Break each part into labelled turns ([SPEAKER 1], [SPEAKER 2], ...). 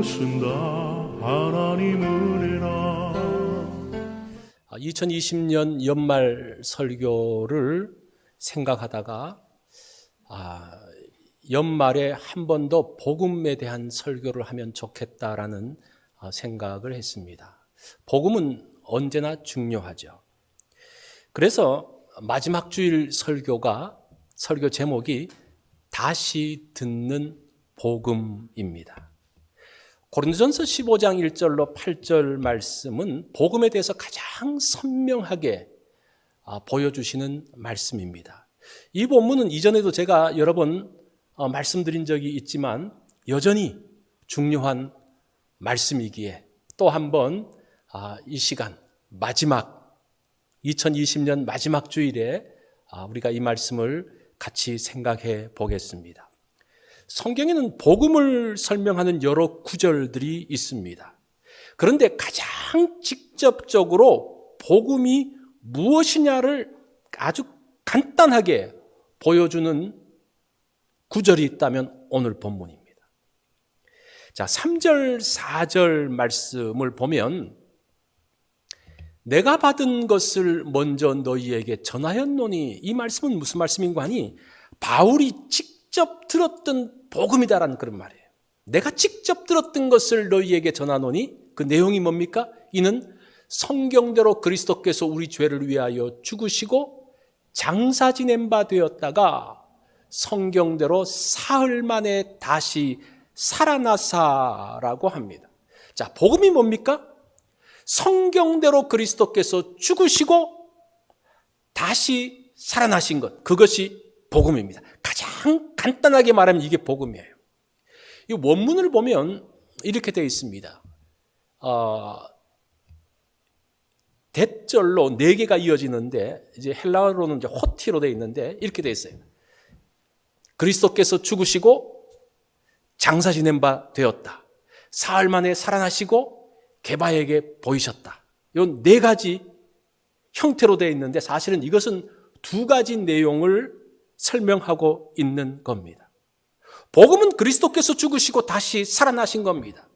[SPEAKER 1] 것은 다 하나님 은혜라.
[SPEAKER 2] 2020년 연말 설교를 생각하다가 연말에 한 번 더 복음에 대한 설교를 하면 좋겠다라는 생각을 했습니다. 복음은 언제나 중요하죠. 그래서 마지막 주일 설교 제목이 다시 듣는 복음입니다. 고린도전서 15장 1절로 8절 말씀은 복음에 대해서 가장 선명하게 보여주시는 말씀입니다. 이 본문은 이전에도 제가 여러 번 말씀드린 적이 있지만 여전히 중요한 말씀이기에 또 한 번 이 시간 마지막 2020년 마지막 주일에 우리가 이 말씀을 같이 생각해 보겠습니다. 성경에는 복음을 설명하는 여러 구절들이 있습니다. 그런데 가장 직접적으로 복음이 무엇이냐를 아주 간단하게 보여주는 구절이 있다면 오늘 본문입니다. 자, 3절, 4절 말씀을 보면 내가 받은 것을 먼저 너희에게 전하였노니, 이 말씀은 무슨 말씀인가 하니 바울이 직접 들었던 복음이다라는 그런 말이에요. 내가 직접 들었던 것을 너희에게 전하노니 그 내용이 뭡니까? 이는 성경대로 그리스도께서 우리 죄를 위하여 죽으시고 장사 지낸 바 되었다가 성경대로 사흘 만에 다시 살아나사라고 합니다. 자, 복음이 뭡니까? 성경대로 그리스도께서 죽으시고 다시 살아나신 것, 그것이 복음입니다. 가장 간단하게 말하면 이게 복음이에요. 이 원문을 보면 이렇게 되어 있습니다. 대절로 4개가 이어지는데 이제 헬라어로는 이제 호티로 되어 있는데 이렇게 되어 있어요. 그리스도께서 죽으시고 장사 지낸 바 되었다. 사흘 만에 살아나시고 게바에게 보이셨다. 이 4가지 형태로 되어 있는데 사실은 이것은 2가지 내용을 설명하고 있는 겁니다. 복음은 그리스도께서 죽으시고 다시 살아나신 겁니다.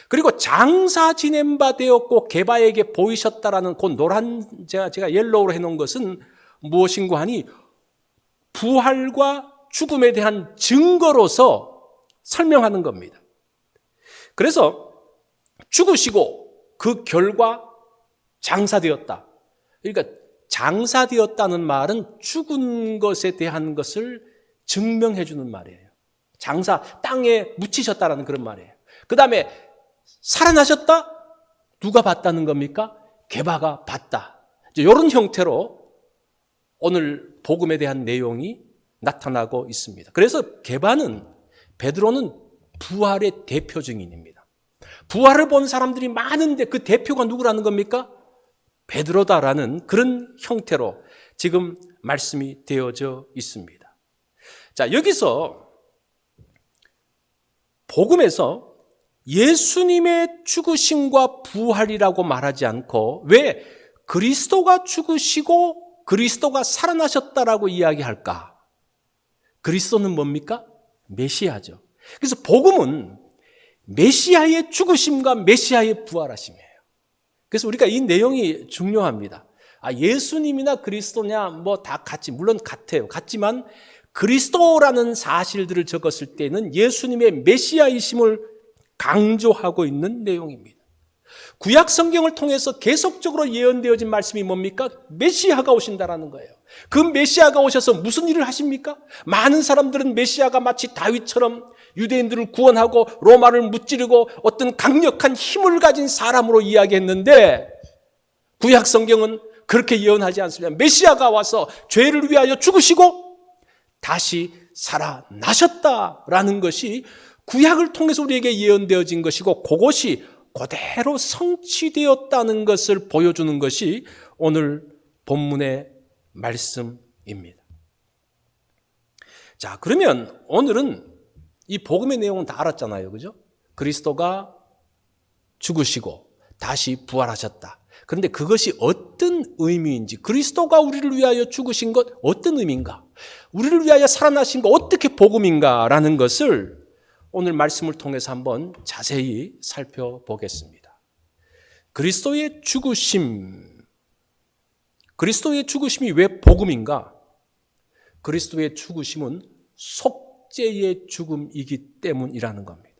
[SPEAKER 2] 그리고 장사 지낸 바 되었고 게바에게 보이셨다라는 그 노란 제가 옐로우로 해놓은 것은 무엇인가 하니 부활과 죽음에 대한 증거로서 설명하는 겁니다. 그래서 죽으시고 그 결과 장사되었다. 그러니까 장사되었다는 말은 죽은 것에 대한 것을 증명해 주는 말이에요. 장사, 땅에 묻히셨다라는 그런 말이에요. 그 다음에 살아나셨다? 누가 봤다는 겁니까? 게바가 봤다. 이런 형태로 오늘 복음에 대한 내용이 나타나고 있습니다. 그래서 게바는, 베드로는 부활의 대표 증인입니다. 부활을 본 사람들이 많은데 그 대표가 누구라는 겁니까? 베드로다라는 그런 형태로 지금 말씀이 되어져 있습니다. 자, 여기서 복음에서 예수님의 죽으심과 부활이라고 말하지 않고 왜 그리스도가 죽으시고 그리스도가 살아나셨다라고 이야기할까? 그리스도는 뭡니까? 메시아죠. 그래서 복음은 메시아의 죽으심과 메시아의 부활하심이에요. 그래서 우리가 이 내용이 중요합니다. 예수님이나 그리스도냐 뭐 다 같이, 물론 같아요. 같지만 그리스도라는 사실들을 적었을 때는 예수님의 메시아이심을 강조하고 있는 내용입니다. 구약 성경을 통해서 계속적으로 예언되어진 말씀이 뭡니까? 메시아가 오신다라는 거예요. 그 메시아가 오셔서 무슨 일을 하십니까? 많은 사람들은 메시아가 마치 다윗처럼 유대인들을 구원하고 로마를 무찌르고 어떤 강력한 힘을 가진 사람으로 이야기했는데 구약 성경은 그렇게 예언하지 않습니다. 메시아가 와서 죄를 위하여 죽으시고 다시 살아나셨다라는 것이 구약을 통해서 우리에게 예언되어진 것이고 그것이 그대로 성취되었다는 것을 보여주는 것이 오늘 본문의 말씀입니다. 자, 그러면 오늘은 이 복음의 내용은 다 알았잖아요. 그죠? 그리스도가 죽으시고 다시 부활하셨다. 그런데 그것이 어떤 의미인지, 그리스도가 우리를 위하여 죽으신 것 어떤 의미인가? 우리를 위하여 살아나신 것 어떻게 복음인가라는 것을 오늘 말씀을 통해서 한번 자세히 살펴보겠습니다. 그리스도의 죽으심이 왜 복음인가? 그리스도의 죽으심은 속죄의 죽음이기 때문이라는 겁니다.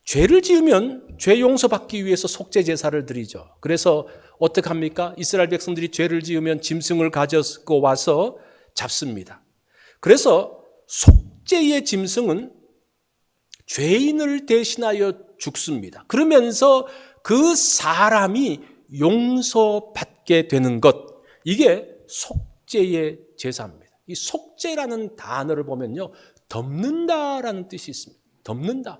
[SPEAKER 2] 죄를 지으면 죄 용서받기 위해서 속죄 제사를 드리죠. 그래서 어떻게 합니까? 이스라엘 백성들이 죄를 지으면 짐승을 가지고 와서 잡습니다. 그래서 속죄의 짐승은 죄인을 대신하여 죽습니다. 그러면서 그 사람이 용서받게 되는 것, 이게 속죄의 제사입니다. 이 속죄라는 단어를 보면요, 덮는다라는 뜻이 있습니다. 덮는다.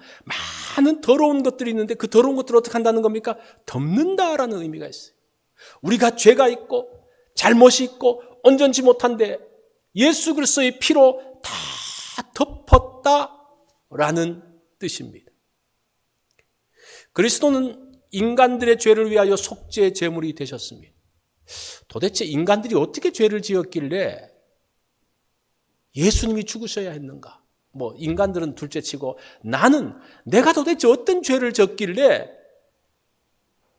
[SPEAKER 2] 많은 더러운 것들이 있는데 그 더러운 것들을 어떻게 한다는 겁니까? 덮는다라는 의미가 있어요. 우리가 죄가 있고 잘못이 있고 온전치 못한데 예수 그리스도의 피로 다 덮었다라는 뜻입니다. 그리스도는 인간들의 죄를 위하여 속죄 제물이 되셨습니다. 도대체 인간들이 어떻게 죄를 지었길래 예수님이 죽으셔야 했는가? 인간들은 둘째치고 내가 도대체 어떤 죄를 졌길래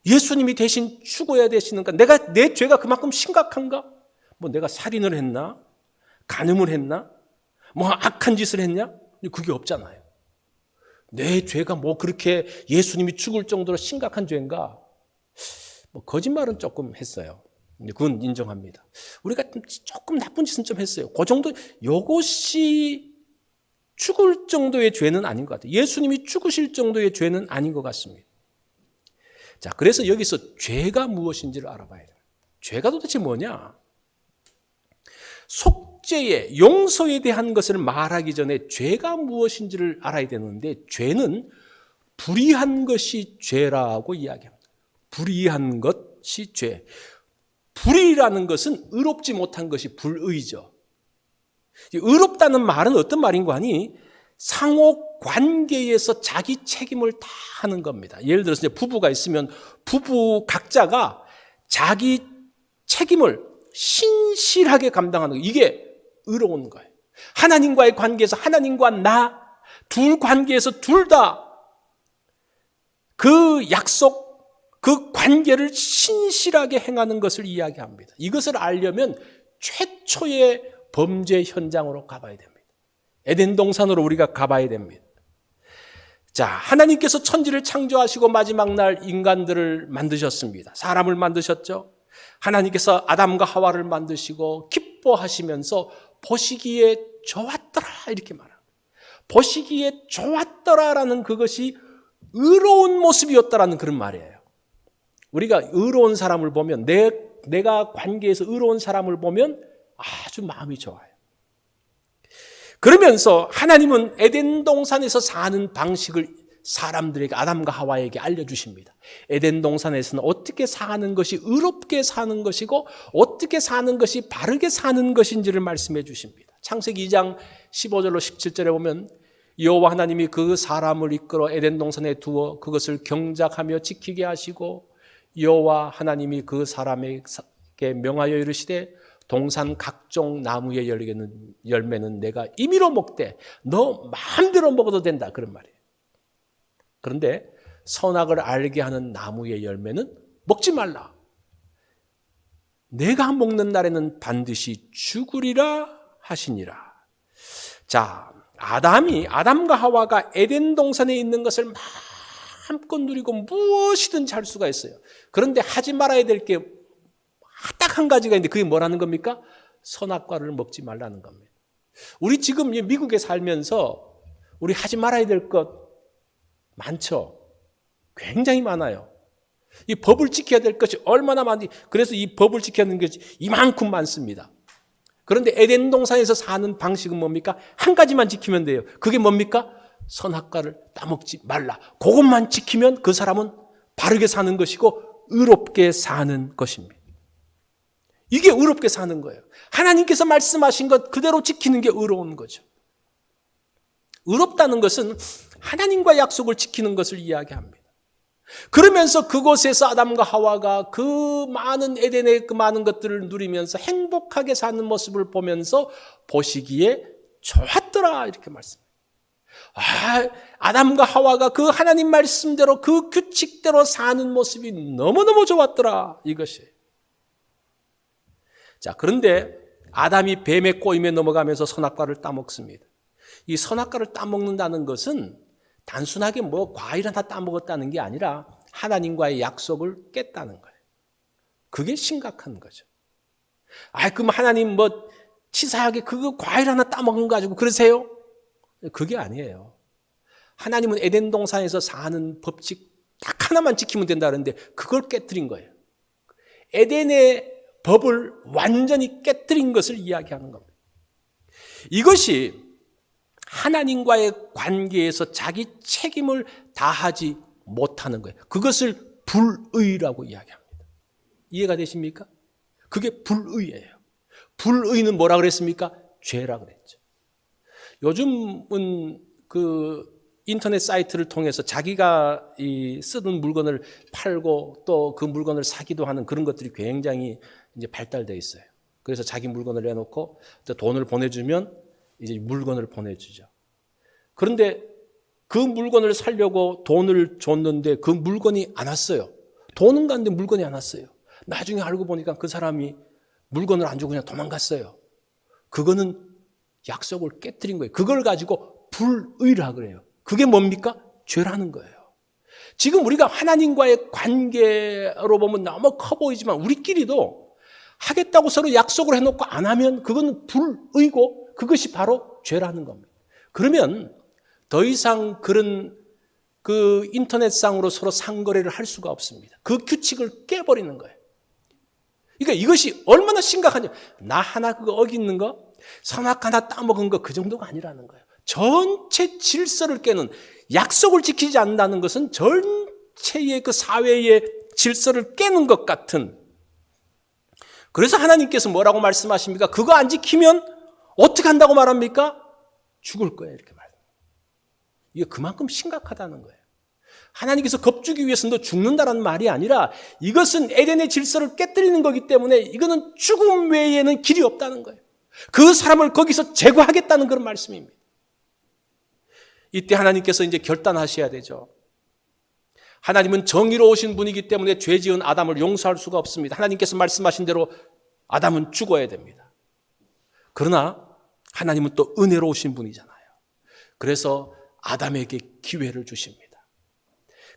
[SPEAKER 2] 예수님이 대신 죽어야 되시는가? 내 죄가 그만큼 심각한가? 내가 살인을 했나? 간음을 했나? 악한 짓을 했냐? 그게 없잖아요. 내 죄가 그렇게 예수님이 죽을 정도로 심각한 죄인가? 거짓말은 조금 했어요. 그건 인정합니다. 우리가 조금 나쁜 짓은 좀 했어요. 그 정도, 요것이 죽을 정도의 죄는 아닌 것 같아요. 예수님이 죽으실 정도의 죄는 아닌 것 같습니다. 자, 그래서 여기서 죄가 무엇인지를 알아봐야 돼요. 죄가 도대체 뭐냐? 속죄의 용서에 대한 것을 말하기 전에 죄가 무엇인지를 알아야 되는데, 죄는 불의한 것이 죄라고 이야기합니다. 불의한 것이 죄. 불의라는 것은 의롭지 못한 것이 불의죠. 의롭다는 말은 어떤 말인가 하니 상호 관계에서 자기 책임을 다 하는 겁니다. 예를 들어서 이제 부부가 있으면 부부 각자가 자기 책임을 신실하게 감당하는 거, 이게 의로운 거예요. 하나님과의 관계에서 하나님과 나 둘 관계에서 둘 다 그 약속, 그 관계를 신실하게 행하는 것을 이야기합니다. 이것을 알려면 최초의 범죄 현장으로 가봐야 됩니다. 에덴 동산으로 우리가 가봐야 됩니다. 자, 하나님께서 천지를 창조하시고 마지막 날 인간들을 만드셨습니다. 사람을 만드셨죠. 하나님께서 아담과 하와를 만드시고 기뻐하시면서 보시기에 좋았더라 이렇게 말합니다. 보시기에 좋았더라라는 그것이 의로운 모습이었다라는 그런 말이에요. 우리가 의로운 사람을 보면, 내가 관계에서 의로운 사람을 보면 아주 마음이 좋아요. 그러면서 하나님은 에덴 동산에서 사는 방식을 사람들에게, 아담과 하와에게 알려주십니다. 에덴 동산에서는 어떻게 사는 것이 의롭게 사는 것이고 어떻게 사는 것이 바르게 사는 것인지를 말씀해 주십니다. 창세기 2장 15절로 17절에 보면 여호와 하나님이 그 사람을 이끌어 에덴 동산에 두어 그것을 경작하며 지키게 하시고 여호와 하나님이 그 사람에게 명하여 이르시되 동산 각종 나무의 열매는 내가 임의로 먹되 너 마음대로 먹어도 된다, 그런 말이에요. 그런데 선악을 알게 하는 나무의 열매는 먹지 말라. 내가 먹는 날에는 반드시 죽으리라 하시니라. 자, 아담과 하와가 에덴 동산에 있는 것을 마음껏 누리고 무엇이든지 할 수가 있어요. 그런데 하지 말아야 될 게 딱 한 가지가 있는데 그게 뭐라는 겁니까? 선악과를 먹지 말라는 겁니다. 우리 지금 미국에 살면서 우리 하지 말아야 될 것 많죠? 굉장히 많아요. 이 법을 지켜야 될 것이 얼마나 많은지, 그래서 이 법을 지켜야 하는 것이 이만큼 많습니다. 그런데 에덴 동산에서 사는 방식은 뭡니까? 한 가지만 지키면 돼요. 그게 뭡니까? 선악과를 따먹지 말라. 그것만 지키면 그 사람은 바르게 사는 것이고 의롭게 사는 것입니다. 이게 의롭게 사는 거예요. 하나님께서 말씀하신 것 그대로 지키는 게 의로운 거죠. 의롭다는 것은 하나님과 약속을 지키는 것을 이야기합니다. 그러면서 그곳에서 아담과 하와가 그 많은 에덴의 그 많은 것들을 누리면서 행복하게 사는 모습을 보면서 보시기에 좋았더라 이렇게 말씀해요. 아담과 하와가 그 하나님 말씀대로 그 규칙대로 사는 모습이 너무너무 좋았더라, 이것이. 자, 그런데 아담이 뱀의 꼬임에 넘어가면서 선악과를 따먹습니다. 이 선악과를 따먹는다는 것은 단순하게 뭐 과일 하나 따먹었다는 게 아니라 하나님과의 약속을 깼다는 거예요. 그게 심각한 거죠. 그럼 하나님 뭐 치사하게 그거 과일 하나 따먹은 거 가지고 그러세요? 그게 아니에요. 하나님은 에덴 동산에서 사는 법칙 딱 하나만 지키면 된다는데 그걸 깨뜨린 거예요. 에덴의 법을 완전히 깨뜨린 것을 이야기하는 겁니다. 이것이 하나님과의 관계에서 자기 책임을 다하지 못하는 거예요. 그것을 불의라고 이야기합니다. 이해가 되십니까? 그게 불의예요. 불의는 뭐라 그랬습니까? 죄라 그랬죠. 요즘은 그 인터넷 사이트를 통해서 자기가 쓰던 물건을 팔고 또 그 물건을 사기도 하는 그런 것들이 굉장히 이제 발달되어 있어요. 그래서 자기 물건을 내놓고 돈을 보내주면 이제 물건을 보내주죠. 그런데 그 물건을 사려고 돈을 줬는데 그 물건이 안 왔어요. 돈은 갔는데 물건이 안 왔어요. 나중에 알고 보니까 그 사람이 물건을 안 주고 그냥 도망갔어요. 그거는 약속을 깨뜨린 거예요. 그걸 가지고 불의라 그래요. 그게 뭡니까? 죄라는 거예요. 지금 우리가 하나님과의 관계로 보면 너무 커 보이지만 우리끼리도 하겠다고 서로 약속을 해놓고 안 하면 그건 불의고 그것이 바로 죄라는 겁니다. 그러면 더 이상 그런 그 인터넷상으로 서로 상거래를 할 수가 없습니다. 그 규칙을 깨버리는 거예요. 그러니까 이것이 얼마나 심각하냐. 나 하나 그거 어기는 거, 선악 하나 따먹은 거 그 정도가 아니라는 거예요. 전체 질서를 깨는, 약속을 지키지 않는다는 것은 전체의 그 사회의 질서를 깨는 것 같은. 그래서 하나님께서 뭐라고 말씀하십니까? 그거 안 지키면 어떻게 한다고 말합니까? 죽을 거예요, 이렇게 말합니다. 이게 그만큼 심각하다는 거예요. 하나님께서 겁주기 위해서 너 죽는다는 말이 아니라 이것은 에덴의 질서를 깨뜨리는 거기 때문에 이거는 죽음 외에는 길이 없다는 거예요. 그 사람을 거기서 제거하겠다는 그런 말씀입니다. 이때 하나님께서 이제 결단하셔야 되죠. 하나님은 정의로우신 분이기 때문에 죄 지은 아담을 용서할 수가 없습니다. 하나님께서 말씀하신 대로 아담은 죽어야 됩니다. 그러나 하나님은 또 은혜로우신 분이잖아요. 그래서 아담에게 기회를 주십니다.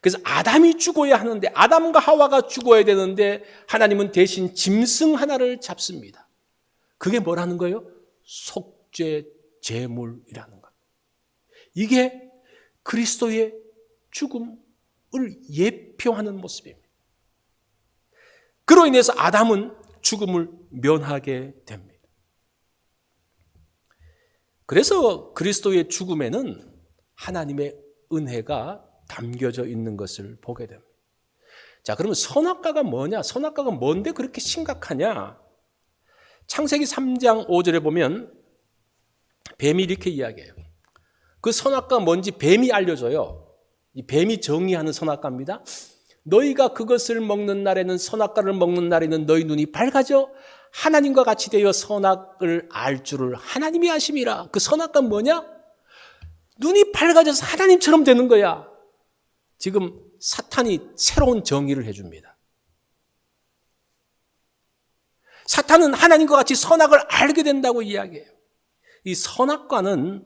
[SPEAKER 2] 그래서 아담이 죽어야 하는데, 아담과 하와가 죽어야 되는데 하나님은 대신 짐승 하나를 잡습니다. 그게 뭐라는 거예요? 속죄 제물이라는 것. 이게 그리스도의 죽음을 예표하는 모습입니다. 그로 인해서 아담은 죽음을 면하게 됩니다. 그래서 그리스도의 죽음에는 하나님의 은혜가 담겨져 있는 것을 보게 됩니다. 자, 그러면 선악과가 뭐냐? 선악과가 뭔데 그렇게 심각하냐? 창세기 3장 5절에 보면 뱀이 이렇게 이야기해요. 그 선악과가 뭔지 뱀이 알려줘요. 이 뱀이 정의하는 선악과입니다. 너희가 그것을 먹는 날에는, 선악과를 먹는 날에는 너희 눈이 밝아져 하나님과 같이 되어 선악을 알 줄을 하나님이 아심이라. 그 선악과는 뭐냐? 눈이 밝아져서 하나님처럼 되는 거야. 지금 사탄이 새로운 정의를 해줍니다. 사탄은 하나님과 같이 선악을 알게 된다고 이야기해요. 이 선악과는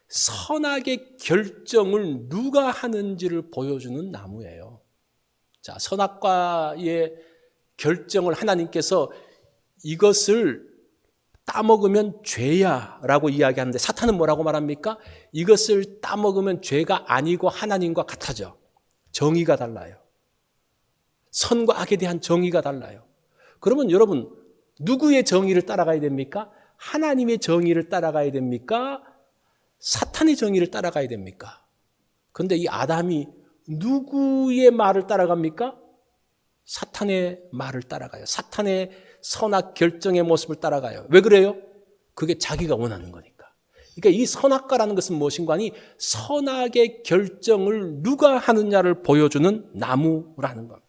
[SPEAKER 2] 선악의 결정을 누가 하는지를 보여주는 나무예요. 자, 선악과의 결정을 하나님께서 이것을 따먹으면 죄야 라고 이야기하는데 사탄은 뭐라고 말합니까? 이것을 따먹으면 죄가 아니고 하나님과 같아져. 정의가 달라요. 선과 악에 대한 정의가 달라요. 그러면 여러분, 누구의 정의를 따라가야 됩니까? 하나님의 정의를 따라가야 됩니까? 사탄의 정의를 따라가야 됩니까? 그런데 이 아담이 누구의 말을 따라갑니까? 사탄의 말을 따라가요. 사탄의 선악 결정의 모습을 따라가요. 왜 그래요? 그게 자기가 원하는 거니까. 그러니까 이 선악과라는 것은 무엇인가 하니 선악의 결정을 누가 하느냐를 보여주는 나무라는 겁니다.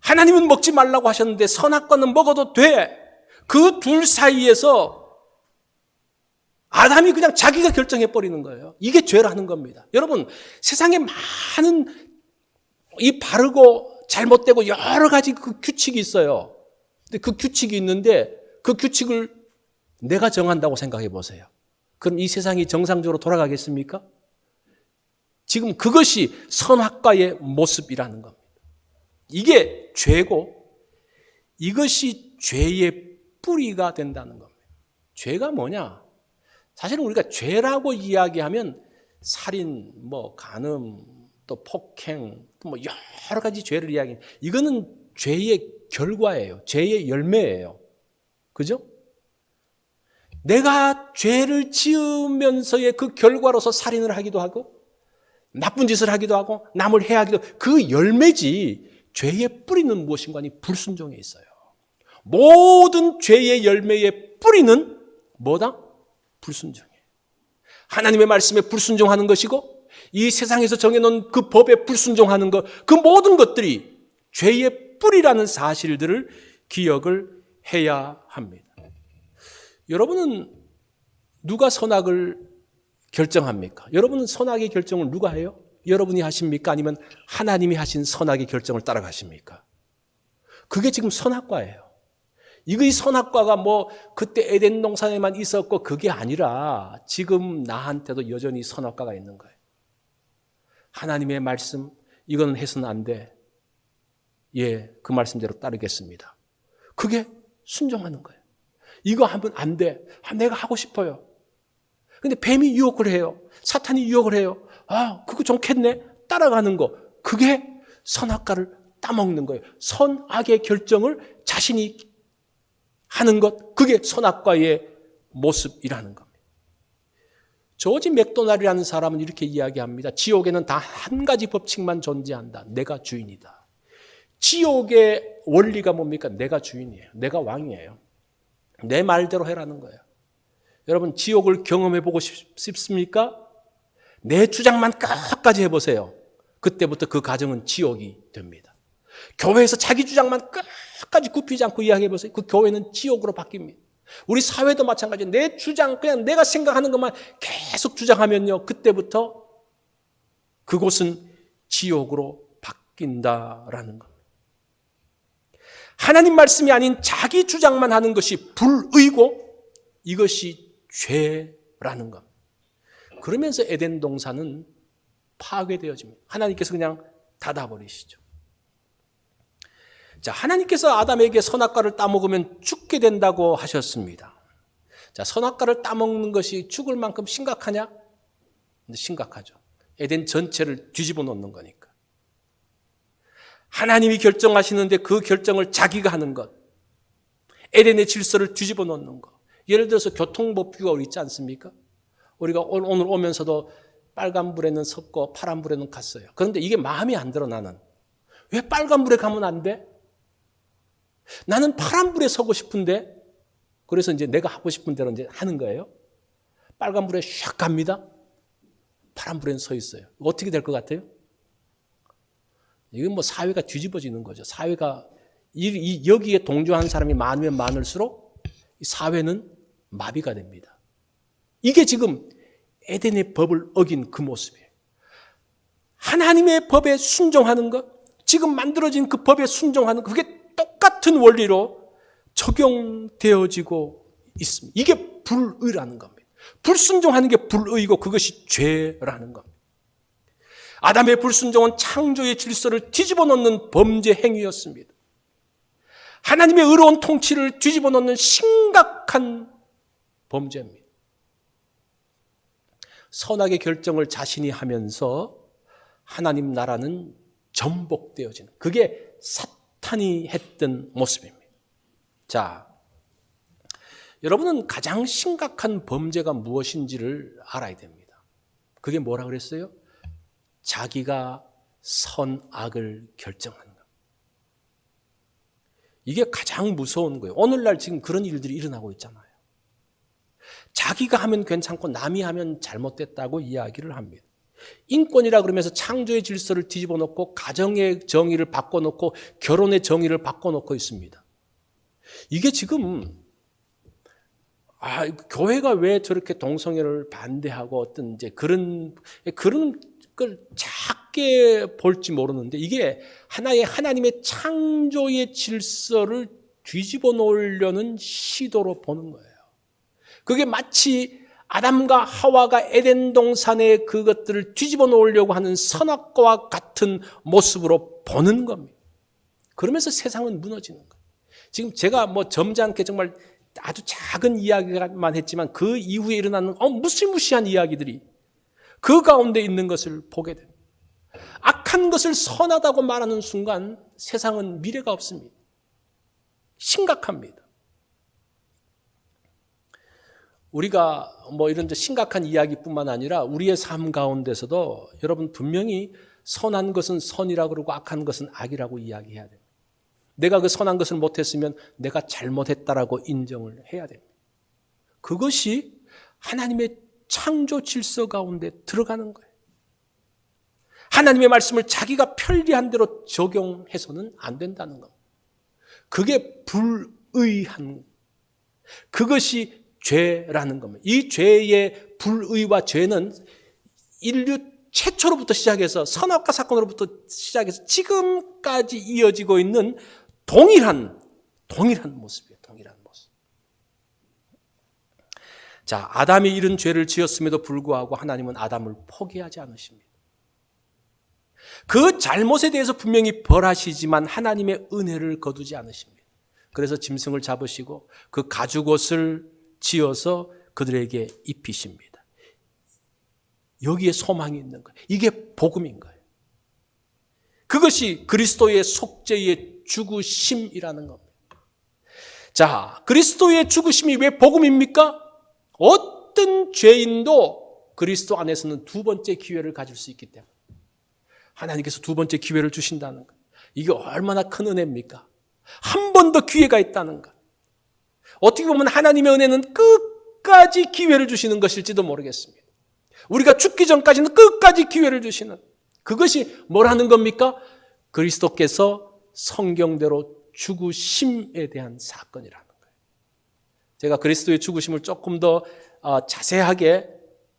[SPEAKER 2] 하나님은 먹지 말라고 하셨는데 선악과는 먹어도 돼. 그 둘 사이에서 아담이 그냥 자기가 결정해버리는 거예요. 이게 죄라는 겁니다. 여러분, 세상에 많은 이 바르고 잘못되고 여러 가지 그 규칙이 있어요. 근데 그 규칙이 있는데 그 규칙을 내가 정한다고 생각해 보세요. 그럼 이 세상이 정상적으로 돌아가겠습니까? 지금 그것이 선악과의 모습이라는 겁니다. 이게 죄고 이것이 죄의 뿌리가 된다는 겁니다. 죄가 뭐냐? 사실은 우리가 죄라고 이야기하면 살인, 간음, 또 폭행, 또 여러 가지 죄를 이야기해요. 이거는 죄의 결과예요. 죄의 열매예요. 그죠? 내가 죄를 지으면서의 그 결과로서 살인을 하기도 하고 나쁜 짓을 하기도 하고 남을 해하기도 하고 그 열매지 죄의 뿌리는 무엇인가 하니 불순종에 있어요. 모든 죄의 열매의 뿌리는 뭐다? 불순종이에요. 하나님의 말씀에 불순종하는 것이고 이 세상에서 정해놓은 그 법에 불순종하는 것, 그 모든 것들이 죄의 뿌리라는 사실들을 기억을 해야 합니다. 여러분은 누가 선악을 결정합니까? 여러분은 선악의 결정을 누가 해요? 여러분이 하십니까? 아니면 하나님이 하신 선악의 결정을 따라가십니까? 그게 지금 선악과예요. 이 선악과가 그때 에덴 동산에만 있었고 그게 아니라 지금 나한테도 여전히 선악과가 있는 거예요. 하나님의 말씀, 이건 해서는 안 돼. 예, 그 말씀대로 따르겠습니다. 그게 순종하는 거예요. 이거 하면 안 돼. 내가 하고 싶어요. 근데 뱀이 유혹을 해요. 사탄이 유혹을 해요. 그거 좋겠네. 따라가는 거. 그게 선악과를 따먹는 거예요. 선악의 결정을 자신이 하는 것. 그게 선악과의 모습이라는 겁니다. 조지 맥도날이라는 사람은 이렇게 이야기합니다. 지옥에는 다 한 가지 법칙만 존재한다. 내가 주인이다. 지옥의 원리가 뭡니까? 내가 주인이에요. 내가 왕이에요. 내 말대로 해라는 거예요. 여러분, 지옥을 경험해보고 싶습니까? 내 주장만 끝까지 해보세요. 그때부터 그 가정은 지옥이 됩니다. 교회에서 자기 주장만 끝까지 굽히지 않고 이야기해보세요. 그 교회는 지옥으로 바뀝니다. 우리 사회도 마찬가지예요. 내 주장, 그냥 내가 생각하는 것만 계속 주장하면요. 그때부터 그곳은 지옥으로 바뀐다라는 겁니다. 하나님 말씀이 아닌 자기 주장만 하는 것이 불의고 이것이 죄라는 겁니다. 그러면서 에덴 동산은 파괴되어집니다. 하나님께서 그냥 닫아버리시죠. 자, 하나님께서 아담에게 선악과를 따먹으면 죽게 된다고 하셨습니다. 자, 선악과를 따먹는 것이 죽을 만큼 심각하냐? 심각하죠. 에덴 전체를 뒤집어 놓는 거니까. 하나님이 결정하시는데 그 결정을 자기가 하는 것. 에덴의 질서를 뒤집어 놓는 것. 예를 들어서 교통법규가 있지 않습니까? 우리가 오늘 오면서도 빨간불에는 섰고 파란불에는 갔어요. 그런데 이게 마음이 안 들어 나는. 왜 빨간불에 가면 안 돼? 나는 파란불에 서고 싶은데 그래서 이제 내가 하고 싶은 대로 이제 하는 거예요. 빨간불에 샥 갑니다. 파란불에는 서 있어요. 어떻게 될 것 같아요? 이건 사회가 뒤집어지는 거죠. 사회가 여기에 동조한 사람이 많으면 많을수록 이 사회는 마비가 됩니다. 이게 지금 에덴의 법을 어긴 그 모습이에요. 하나님의 법에 순종하는 것, 지금 만들어진 그 법에 순종하는 것, 그게 똑같은 원리로 적용되어지고 있습니다. 이게 불의라는 겁니다. 불순종하는 게 불의고 그것이 죄라는 겁니다. 아담의 불순종은 창조의 질서를 뒤집어 놓는 범죄 행위였습니다. 하나님의 의로운 통치를 뒤집어 놓는 심각한 범죄입니다. 선악의 결정을 자신이 하면서 하나님 나라는 전복되어지는, 그게 사탄이 했던 모습입니다. 자, 여러분은 가장 심각한 범죄가 무엇인지를 알아야 됩니다. 그게 뭐라 그랬어요? 자기가 선악을 결정하는 것. 이게 가장 무서운 거예요. 오늘날 지금 그런 일들이 일어나고 있잖아요. 자기가 하면 괜찮고 남이 하면 잘못됐다고 이야기를 합니다. 인권이라 그러면서 창조의 질서를 뒤집어 놓고 가정의 정의를 바꿔놓고 결혼의 정의를 바꿔놓고 있습니다. 이게 지금 교회가 왜 저렇게 동성애를 반대하고 어떤 이제 그런 걸 작게 볼지 모르는데 이게 하나님의 창조의 질서를 뒤집어 놓으려는 시도로 보는 거예요. 그게 마치 아담과 하와가 에덴 동산의 그것들을 뒤집어 놓으려고 하는 선악과와 같은 모습으로 보는 겁니다. 그러면서 세상은 무너지는 거예요. 지금 제가 점잖게 정말 아주 작은 이야기만 했지만 그 이후에 일어나는 무시무시한 이야기들이 그 가운데 있는 것을 보게 됩니다. 악한 것을 선하다고 말하는 순간 세상은 미래가 없습니다. 심각합니다. 우리가 이런 심각한 이야기뿐만 아니라 우리의 삶 가운데서도 여러분 분명히 선한 것은 선이라고 그러고 악한 것은 악이라고 이야기해야 됩니다. 내가 그 선한 것을 못했으면 내가 잘못했다라고 인정을 해야 됩니다. 그것이 하나님의 창조 질서 가운데 들어가는 거예요. 하나님의 말씀을 자기가 편리한 대로 적용해서는 안 된다는 겁니다. 그게 불의한, 그것이 죄라는 겁니다. 이 죄의 불의와 죄는 인류 최초로부터 시작해서 선악과 사건으로부터 시작해서 지금까지 이어지고 있는 동일한 모습이에요. 동일한 모습. 자, 아담이 이런 죄를 지었음에도 불구하고 하나님은 아담을 포기하지 않으십니다. 그 잘못에 대해서 분명히 벌하시지만 하나님의 은혜를 거두지 않으십니다. 그래서 짐승을 잡으시고 그 가죽옷을 지어서 그들에게 입히십니다. 여기에 소망이 있는 거예요. 이게 복음인 거예요. 그것이 그리스도의 속죄의 죽으심이라는 겁니다. 자, 그리스도의 죽으심이 왜 복음입니까? 어떤 죄인도 그리스도 안에서는 두 번째 기회를 가질 수 있기 때문에 하나님께서 두 번째 기회를 주신다는 것. 이게 얼마나 큰 은혜입니까? 한 번 더 기회가 있다는 것. 어떻게 보면 하나님의 은혜는 끝까지 기회를 주시는 것일지도 모르겠습니다. 우리가 죽기 전까지는 끝까지 기회를 주시는, 그것이 뭐라는 겁니까? 그리스도께서 성경대로 죽으심에 대한 사건이라는 거예요. 제가 그리스도의 죽으심을 조금 더 자세하게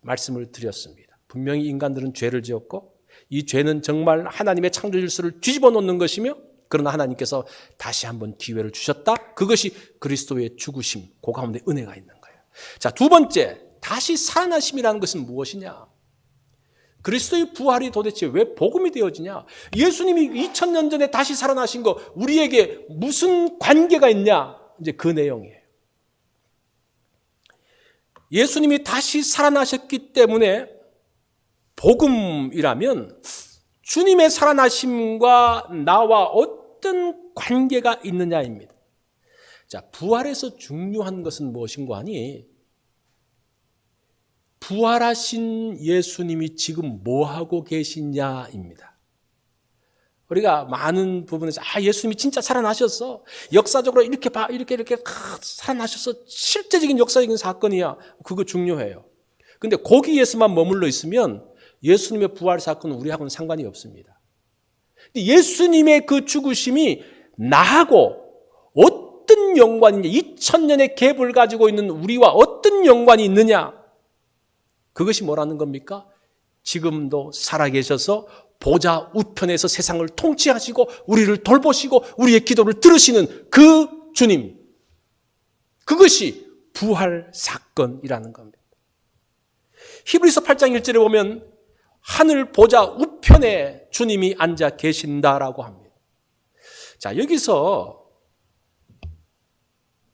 [SPEAKER 2] 말씀을 드렸습니다. 분명히 인간들은 죄를 지었고 이 죄는 정말 하나님의 창조 질서를 뒤집어 놓는 것이며, 그러나 하나님께서 다시 한번 기회를 주셨다. 그것이 그리스도의 죽으심, 그 가운데 은혜가 있는 거예요. 자, 두 번째, 다시 살아나심이라는 것은 무엇이냐? 그리스도의 부활이 도대체 왜 복음이 되어지냐? 예수님이 2000년 전에 다시 살아나신 거 우리에게 무슨 관계가 있냐? 이제 그 내용이에요. 예수님이 다시 살아나셨기 때문에 복음이라면 주님의 살아나심과 나와 어떤 관계가 있느냐입니다. 자, 부활에서 중요한 것은 무엇인가 하니, 부활하신 예수님이 지금 뭐 하고 계시냐입니다. 우리가 많은 부분에서 예수님이 진짜 살아나셨어. 역사적으로 이렇게 살아나셔서 실제적인 역사적인 사건이야. 그거 중요해요. 근데 거기에서만 머물러 있으면 예수님의 부활 사건은 우리하고는 상관이 없습니다. 예수님의 그 죽으심이 나하고 어떤 연관이냐, 2000년의 갭을 가지고 있는 우리와 어떤 연관이 있느냐, 그것이 뭐라는 겁니까? 지금도 살아계셔서 보좌 우편에서 세상을 통치하시고 우리를 돌보시고 우리의 기도를 들으시는 그 주님, 그것이 부활 사건이라는 겁니다. 히브리서 8장 1절에 보면 하늘 보좌 우편에 주님이 앉아 계신다라고 합니다. 자, 여기서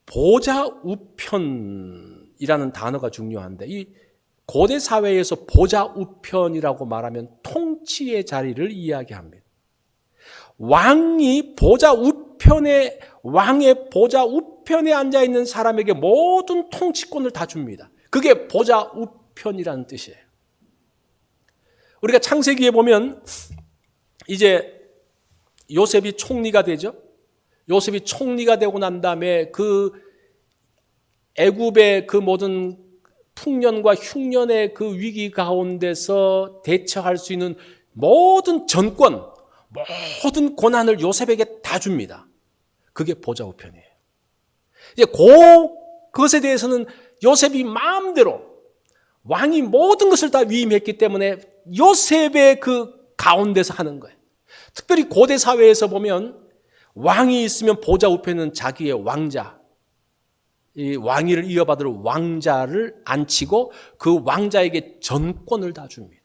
[SPEAKER 2] 보좌 우편이라는 단어가 중요한데, 이 고대 사회에서 보좌 우편이라고 말하면 통치의 자리를 이야기합니다. 왕의 보좌 우편에 앉아 있는 사람에게 모든 통치권을 다 줍니다. 그게 보좌 우편이라는 뜻이에요. 우리가 창세기에 보면 이제 요셉이 총리가 되죠. 요셉이 총리가 되고 난 다음에 그 애굽의 그 모든 풍년과 흉년의 그 위기 가운데서 대처할 수 있는 모든 전권, 모든 고난을 요셉에게 다 줍니다. 그게 보좌 우편이에요. 이제 그것에 대해서는 요셉이 마음대로 왕이 모든 것을 다 위임했기 때문에 요셉의 그 가운데서 하는 거예요. 특별히 고대 사회에서 보면 왕이 있으면 보좌 우편은 자기의 왕자, 이 왕위를 이어받을 왕자를 앉히고 그 왕자에게 전권을 다 줍니다.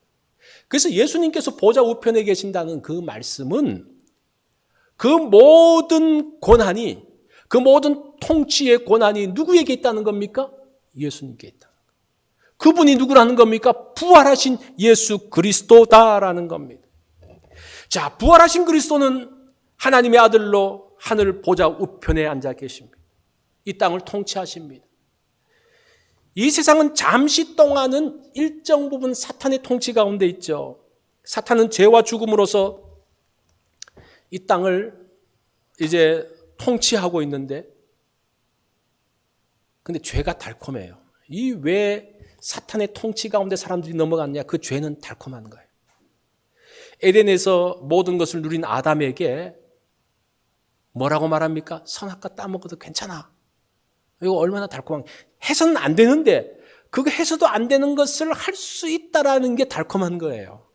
[SPEAKER 2] 그래서 예수님께서 보좌 우편에 계신다는 그 말씀은 그 모든 권한이, 그 모든 통치의 권한이 누구에게 있다는 겁니까? 예수님께 있다는 겁니다. 그분이 누구라는 겁니까? 부활하신 예수 그리스도다라는 겁니다. 자, 부활하신 그리스도는 하나님의 아들로 하늘 보좌 우편에 앉아 계십니다. 이 땅을 통치하십니다. 이 세상은 잠시 동안은 일정 부분 사탄의 통치 가운데 있죠. 사탄은 죄와 죽음으로서 이 땅을 이제 통치하고 있는데, 근데 죄가 달콤해요. 이 왜 사탄의 통치 가운데 사람들이 넘어갔냐? 그 죄는 달콤한 거예요. 에덴에서 모든 것을 누린 아담에게 뭐라고 말합니까? 선악과 따먹어도 괜찮아. 이거 얼마나 달콤한, 해서는 안 되는데 그거 해서도 안 되는 것을 할 수 있다라는 게 달콤한 거예요.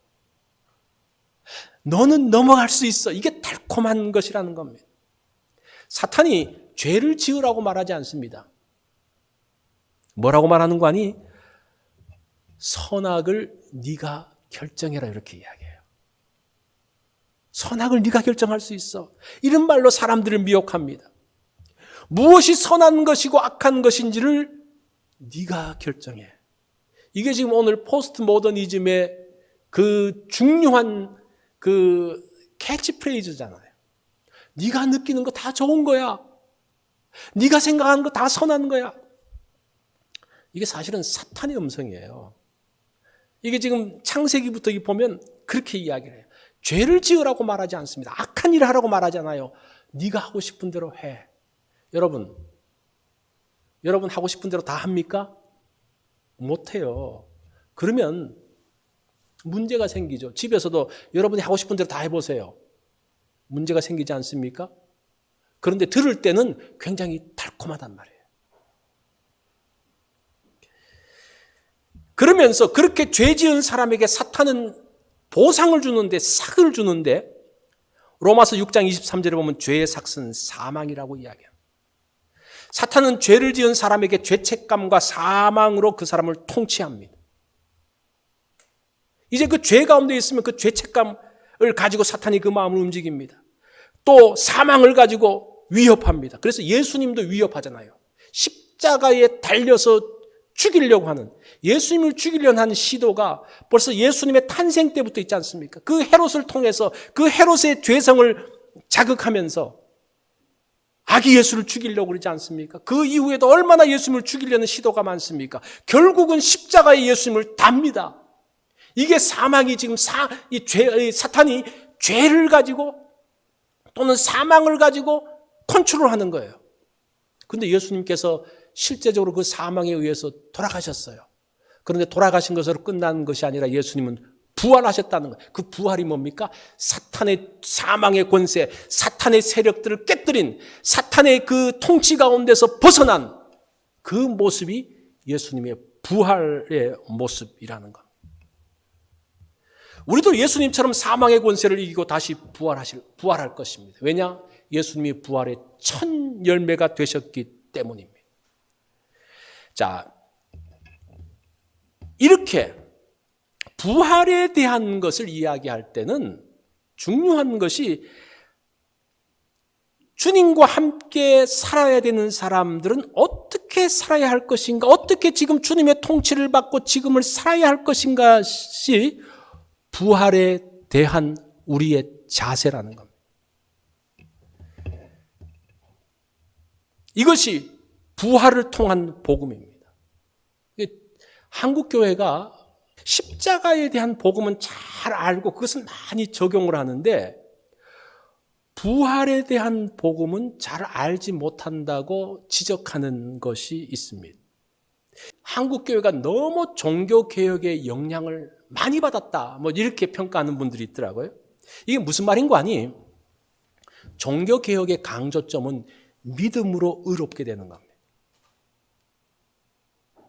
[SPEAKER 2] 너는 넘어갈 수 있어. 이게 달콤한 것이라는 겁니다. 사탄이 죄를 지으라고 말하지 않습니다. 뭐라고 말하는 거 아니? 선악을 네가 결정해라, 이렇게 이야기해요. 선악을 네가 결정할 수 있어. 이런 말로 사람들을 미혹합니다. 무엇이 선한 것이고 악한 것인지를 네가 결정해. 이게 지금 오늘 포스트 모더니즘의 그 중요한 그 캐치프레이즈잖아요. 네가 느끼는 거 다 좋은 거야. 네가 생각하는 거 다 선한 거야. 이게 사실은 사탄의 음성이에요. 이게 지금 창세기부터 보면 그렇게 이야기를 해요. 죄를 지으라고 말하지 않습니다. 악한 일을 하라고 말하잖아요. 네가 하고 싶은 대로 해. 여러분 하고 싶은 대로 다 합니까? 못해요. 그러면 문제가 생기죠. 집에서도 여러분이 하고 싶은 대로 다 해보세요. 문제가 생기지 않습니까? 그런데 들을 때는 굉장히 달콤하단 말이에요. 그러면서 그렇게 죄 지은 사람에게 사탄은 보상을 주는데, 삭을 주는데, 로마서 6장 23절에 보면 죄의 삭은 사망이라고 이야기합니다. 사탄은 죄를 지은 사람에게 죄책감과 사망으로 그 사람을 통치합니다. 이제 그 죄 가운데 있으면 그 죄책감을 가지고 사탄이 그 마음을 움직입니다. 또 사망을 가지고 위협합니다. 그래서 예수님도 위협하잖아요. 십자가에 달려서 죽이려고 하는, 예수님을 죽이려는 하는 시도가 벌써 예수님의 탄생 때부터 있지 않습니까? 그 헤롯을 통해서 그 헤롯의 죄성을 자극하면서 아기 예수를 죽이려고 그러지 않습니까? 그 이후에도 얼마나 예수님을 죽이려는 시도가 많습니까? 결국은 십자가에 예수님을 답니다. 이게 사망이 지금 사탄이 죄를 가지고 또는 사망을 가지고 컨트롤하는 거예요. 그런데 예수님께서 실제적으로 그 사망에 의해서 돌아가셨어요. 그런데 돌아가신 것으로 끝난 것이 아니라 예수님은 부활하셨다는 거예요. 그 부활이 뭡니까? 사탄의 사망의 권세, 사탄의 세력들을 깨뜨린, 사탄의 그 통치 가운데서 벗어난 그 모습이 예수님의 부활의 모습이라는 겁니다. 우리도 예수님처럼 사망의 권세를 이기고 다시 부활할 것입니다. 왜냐? 예수님이 부활의 첫 열매가 되셨기 때문입니다. 자, 이렇게 부활에 대한 것을 이야기할 때는 중요한 것이 주님과 함께 살아야 되는 사람들은 어떻게 살아야 할 것인가, 어떻게 지금 주님의 통치를 받고 지금을 살아야 할 것인가시 부활에 대한 우리의 자세라는 겁니다. 이것이 부활을 통한 복음입니다. 한국 교회가 십자가에 대한 복음은 잘 알고 그것을 많이 적용을 하는데 부활에 대한 복음은 잘 알지 못한다고 지적하는 것이 있습니다. 한국 교회가 너무 종교개혁의 영향을 많이 받았다, 이렇게 평가하는 분들이 있더라고요. 이게 무슨 말인 거 아니? 종교개혁의 강조점은 믿음으로 의롭게 되는 겁니다.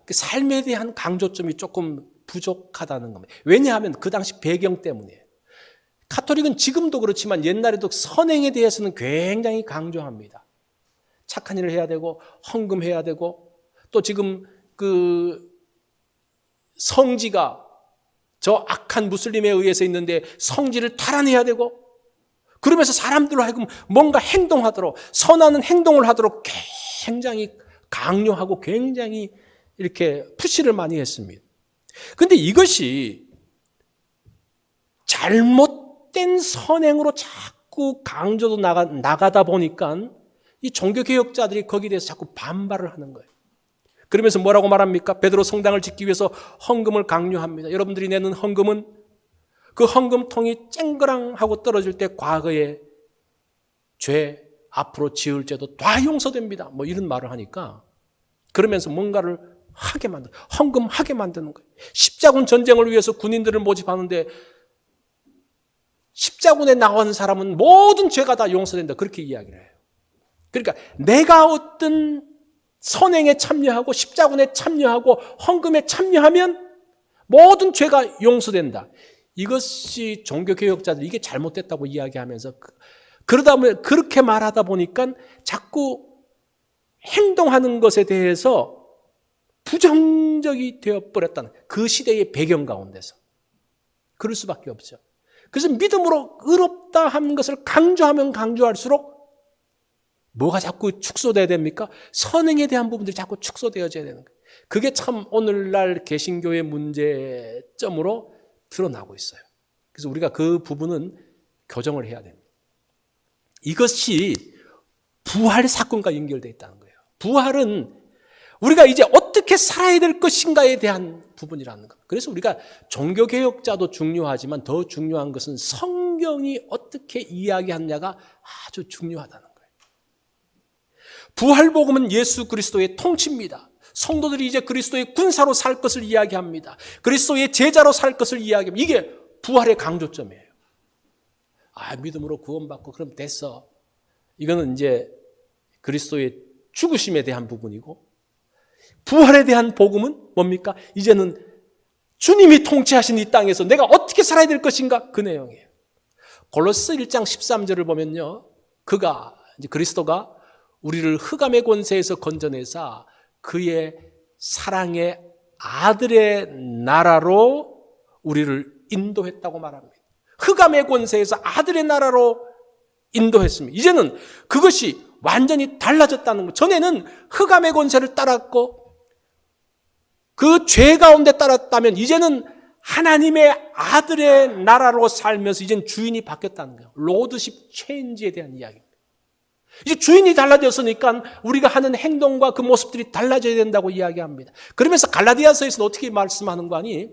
[SPEAKER 2] 그 삶에 대한 강조점이 조금 부족하다는 겁니다. 왜냐하면 그 당시 배경 때문이에요. 가톨릭은 지금도 그렇지만 옛날에도 선행에 대해서는 굉장히 강조합니다. 착한 일을 해야 되고 헌금해야 되고 또 지금 그 성지가 저 악한 무슬림에 의해서 있는데 성지를 탈환해야 되고 그러면서 사람들로 하여금 뭔가 행동하도록 선하는 행동을 하도록 굉장히 강요하고 굉장히 이렇게 푸시를 많이 했습니다. 그런데 이것이 잘못된 선행으로 자꾸 강조도 나가다 보니까 이 종교개혁자들이 거기에 대해서 자꾸 반발을 하는 거예요. 그러면서 뭐라고 말합니까? 베드로 성당을 짓기 위해서 헌금을 강요합니다. 여러분들이 내는 헌금은 그 헌금통이 쨍그랑하고 떨어질 때 과거의 죄, 앞으로 지을 죄도 다 용서됩니다. 뭐 이런 말을 하니까 그러면서 뭔가를 하게 만드는, 헌금하게 만드는 거예요. 십자군 전쟁을 위해서 군인들을 모집하는데 십자군에 나온 사람은 모든 죄가 다 용서된다. 그렇게 이야기를 해요. 그러니까 내가 어떤 선행에 참여하고 십자군에 참여하고 헌금에 참여하면 모든 죄가 용서된다. 이것이 종교개혁자들 이게 잘못됐다고 이야기하면서 그러다 보면 그렇게 말하다 보니까 자꾸 행동하는 것에 대해서 부정적이 되어버렸다는 그 시대의 배경 가운데서 그럴 수밖에 없죠. 그래서 믿음으로 의롭다 하는 것을 강조하면 강조할수록 뭐가 자꾸 축소돼야 됩니까? 선행에 대한 부분들이 자꾸 축소되어져야 되는 거예요. 그게 참 오늘날 개신교의 문제점으로 드러나고 있어요. 그래서 우리가 그 부분은 교정을 해야 됩니다. 이것이 부활 사건과 연결되어 있다는 거예요. 부활은 우리가 이제 어떻게 살아야 될 것인가에 대한 부분이라는 겁니다. 그래서 우리가 종교개혁자도 중요하지만 더 중요한 것은 성경이 어떻게 이야기하느냐가 아주 중요하다는 거예요. 부활복음은 예수 그리스도의 통치입니다. 성도들이 이제 그리스도의 군사로 살 것을 이야기합니다. 그리스도의 제자로 살 것을 이야기합니다. 이게 부활의 강조점이에요. 믿음으로 구원받고 그럼 됐어. 이거는 이제 그리스도의 죽으심에 대한 부분이고 부활에 대한 복음은 뭡니까? 이제는 주님이 통치하신 이 땅에서 내가 어떻게 살아야 될 것인가? 그 내용이에요. 골로새 1장 13절을 보면요. 그리스도가 우리를 흑암의 권세에서 건져내사 그의 사랑의 아들의 나라로 우리를 인도했다고 말합니다. 흑암의 권세에서 아들의 나라로 인도했습니다. 이제는 그것이 완전히 달라졌다는 것. 전에는 흑암의 권세를 따랐고 그 죄 가운데 따랐다면 이제는 하나님의 아들의 나라로 살면서 이제는 주인이 바뀌었다는 거예요. 로드십 체인지에 대한 이야기입니다. 이제 주인이 달라졌으니까 우리가 하는 행동과 그 모습들이 달라져야 된다고 이야기합니다. 그러면서 갈라디아서에서는 어떻게 말씀하는 거 아니?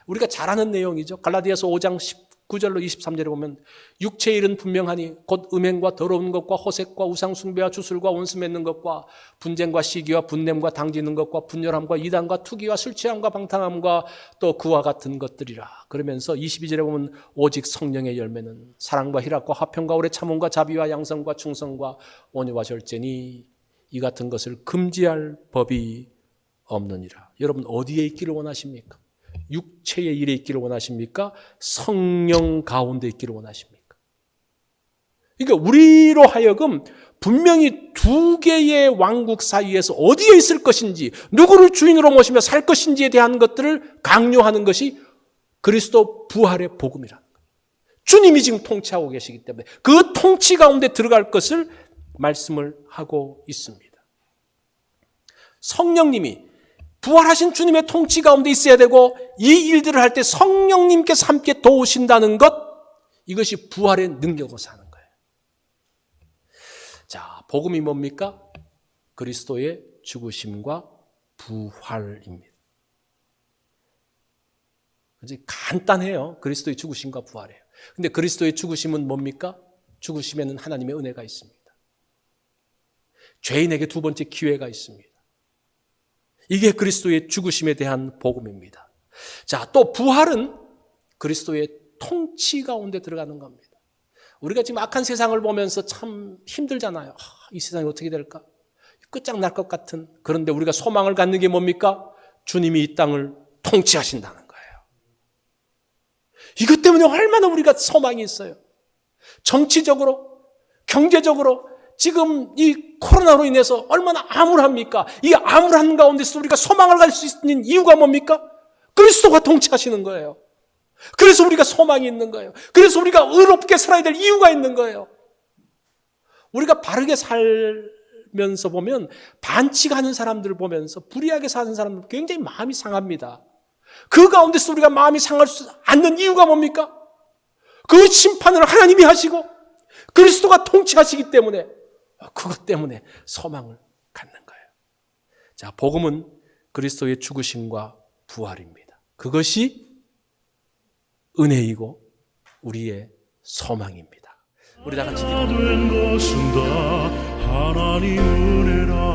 [SPEAKER 2] 우리가 잘 아는 내용이죠. 갈라디아서 5장 19절로 23절에 보면 육체의 일은 분명하니 곧 음행과 더러운 것과 호색과 우상숭배와 주술과 원수 맺는 것과 분쟁과 시기와 분냄과 당지는 것과 분열함과 이단과 투기와 술취함과 방탕함과 또 그와 같은 것들이라. 그러면서 22절에 보면 오직 성령의 열매는 사랑과 희락과 화평과 오래 참음과 자비와 양성과 충성과 온유와 절제니 이 같은 것을 금지할 법이 없느니라. 여러분 어디에 있기를 원하십니까? 육체의 일에 있기를 원하십니까? 성령 가운데 있기를 원하십니까? 그러니까 우리로 하여금 분명히 두 개의 왕국 사이에서 어디에 있을 것인지, 누구를 주인으로 모시며 살 것인지에 대한 것들을 강요하는 것이 그리스도 부활의 복음이라는 거예요. 주님이 지금 통치하고 계시기 때문에 그 통치 가운데 들어갈 것을 말씀을 하고 있습니다. 성령님이 부활하신 주님의 통치 가운데 있어야 되고 이 일들을 할 때 성령님께서 함께 도우신다는 것, 이것이 부활의 능력으로 사는 거예요. 자, 복음이 뭡니까? 그리스도의 죽으심과 부활입니다. 이제 간단해요. 그리스도의 죽으심과 부활이에요. 근데 그리스도의 죽으심은 뭡니까? 죽으심에는 하나님의 은혜가 있습니다. 죄인에게 두 번째 기회가 있습니다. 이게 그리스도의 죽으심에 대한 복음입니다. 자, 또 부활은 그리스도의 통치 가운데 들어가는 겁니다. 우리가 지금 악한 세상을 보면서 참 힘들잖아요. 이 세상이 어떻게 될까? 끝장날 것 같은. 그런데 우리가 소망을 갖는 게 뭡니까? 주님이 이 땅을 통치하신다는 거예요. 이것 때문에 얼마나 우리가 소망이 있어요. 정치적으로, 경제적으로 지금 이 코로나로 인해서 얼마나 암울합니까? 이 암울한 가운데서 우리가 소망을 갈 수 있는 이유가 뭡니까? 그리스도가 통치하시는 거예요. 그래서 우리가 소망이 있는 거예요. 그래서 우리가 의롭게 살아야 될 이유가 있는 거예요. 우리가 바르게 살면서 보면 반칙하는 사람들을 보면서 불의하게 사는 사람들 굉장히 마음이 상합니다. 그 가운데서 우리가 마음이 상할 수 않는 이유가 뭡니까? 그 심판을 하나님이 하시고 그리스도가 통치하시기 때문에 그것 때문에 소망을 갖는 거예요. 자, 복음은 그리스도의 죽으심과 부활입니다. 그것이 은혜이고 우리의 소망입니다. 우리 다 같이
[SPEAKER 1] 된 것은 다 하나님 은혜라